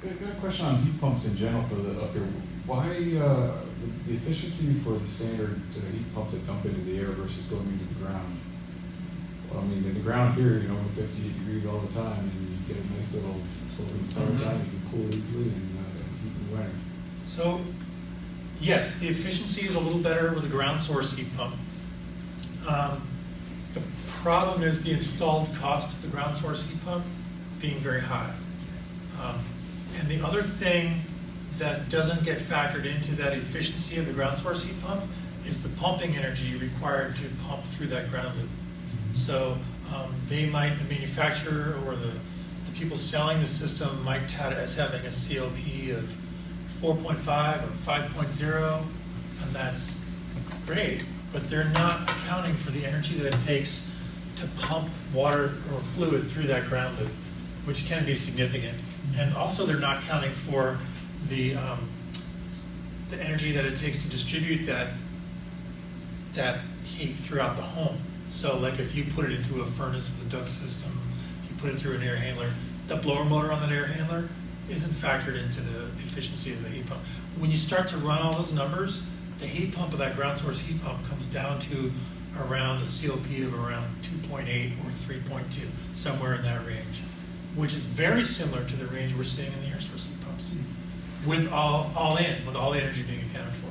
I got a question on heat pumps in general for the up here. Why the efficiency for the standard heat pump to dump into the air versus going into the ground? Well, I mean, in the ground here, you know, 58 degrees all the time, and you get a nice little, so in the summertime, you can cool easily and heat in the winter. So, yes, the efficiency is a little better with a ground source heat pump. The problem is the installed cost of the ground source heat pump being very high. And the other thing that doesn't get factored into that efficiency of the ground source heat pump is the pumping energy required to pump through that ground loop. So the manufacturer or the people selling the system might tout it as having a COP of 4.5 or 5.0, and that's great, but they're not accounting for the energy that it takes to pump water or fluid through that ground loop, which can be significant. And also they're not accounting for the energy that it takes to distribute that heat throughout the home. So like if you put it into a furnace with a duct system, if you put it through an air handler, the blower motor on that air handler isn't factored into the efficiency of the heat pump. When you start to run all those numbers, the heat pump of that ground source heat pump comes down to around a COP of around 2.8 or 3.2, somewhere in that range, which is very similar to the range we're seeing in the air source heat pumps, with all the energy being accounted for.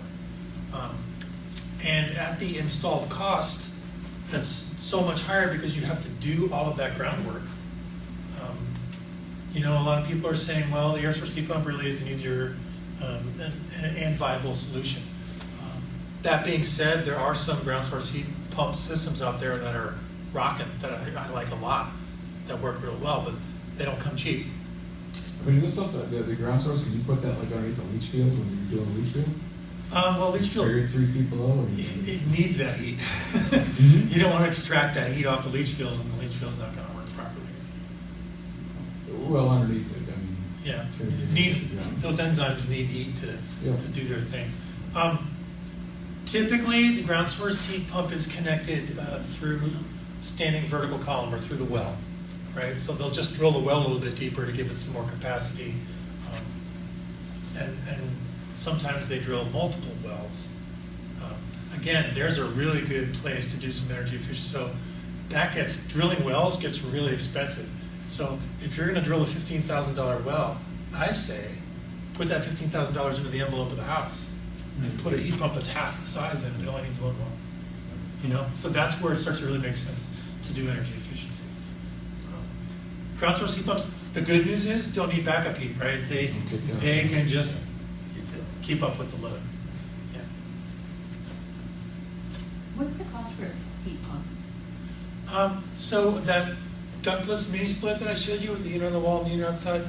And at the installed cost, that's so much higher because you have to do all of that groundwork. You know, a lot of people are saying, well, the air source heat pump really is an easier and viable solution. That being said, there are some ground source heat pump systems out there that are rocking, that I like a lot, that work real well, but they don't come cheap. I mean, is this something, the ground source, can you put that like underneath the leach field when you're doing a leach field? Well, leach field, Or you're 3 feet below? Or it needs that heat. You don't want to extract that heat off the leach field, and the leach field's not going to work properly. Well, underneath it, I mean. Yeah, it needs, those enzymes need heat to do their thing. Typically, the ground source heat pump is connected through standing vertical column or through the well, right? So they'll just drill the well a little bit deeper to give it some more capacity. And sometimes they drill multiple wells. Again, there's a really good place to do some energy efficiency. So drilling wells gets really expensive. So if you're going to drill a $15,000 well, I say put that $15,000 into the envelope of the house and put a heat pump that's half the size in it. It only needs one well. You know, so that's where it starts to really make sense to do energy efficiency. Ground source heat pumps. The good news is don't need backup heat, right? They can just keep up with the load. Yeah. What's the cost for a heat pump? So that ductless mini split that I showed you with the unit on the wall and the unit outside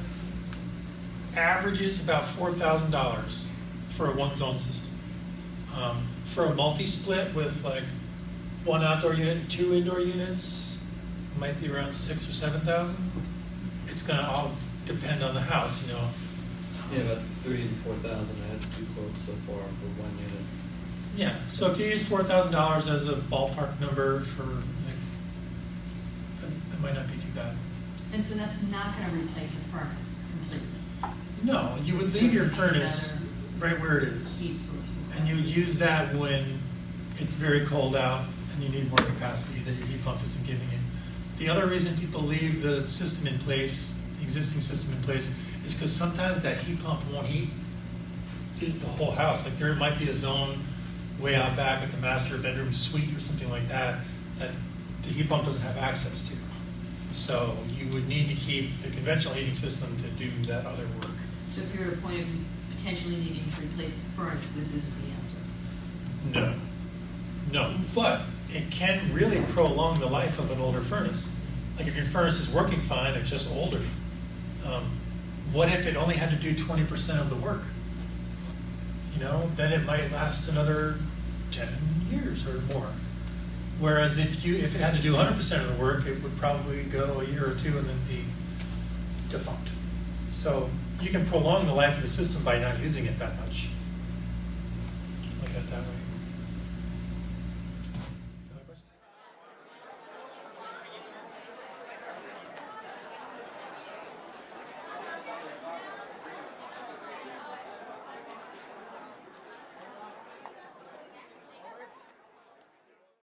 averages about $4,000 for a one-zone system. For a multi-split with like 1 outdoor unit and 2 indoor units, it might be around 6,000 or 7,000. It's going to all depend on the house, you know. Yeah, about 3,000 to 4,000. I had 2 quotes so far for 1 unit. Yeah, so if you use $4,000 as a ballpark number for, like, it might not be too bad. And so that's not going to replace the furnace completely? No, you would leave your furnace right where it is. Heat source. And you would use that when it's very cold out and you need more capacity that your heat pump isn't giving you. The other reason people leave the system in place, the existing system in place, is because sometimes that heat pump won't heat the whole house. Like there might be a zone way out back at the master bedroom suite or something like that that the heat pump doesn't have access to. So you would need to keep the conventional heating system to do that other work. So if you're at a point of potentially needing to replace the furnace, this isn't the answer? No, but it can really prolong the life of an older furnace. Like if your furnace is working fine, it's just older. What if it only had to do 20% of the work? You know, then it might last another 10 years or more. Whereas if it had to do 100% of the work, it would probably go a year or 2 and then be defunct. So you can prolong the life of the system by not using it that much. Look at it that way.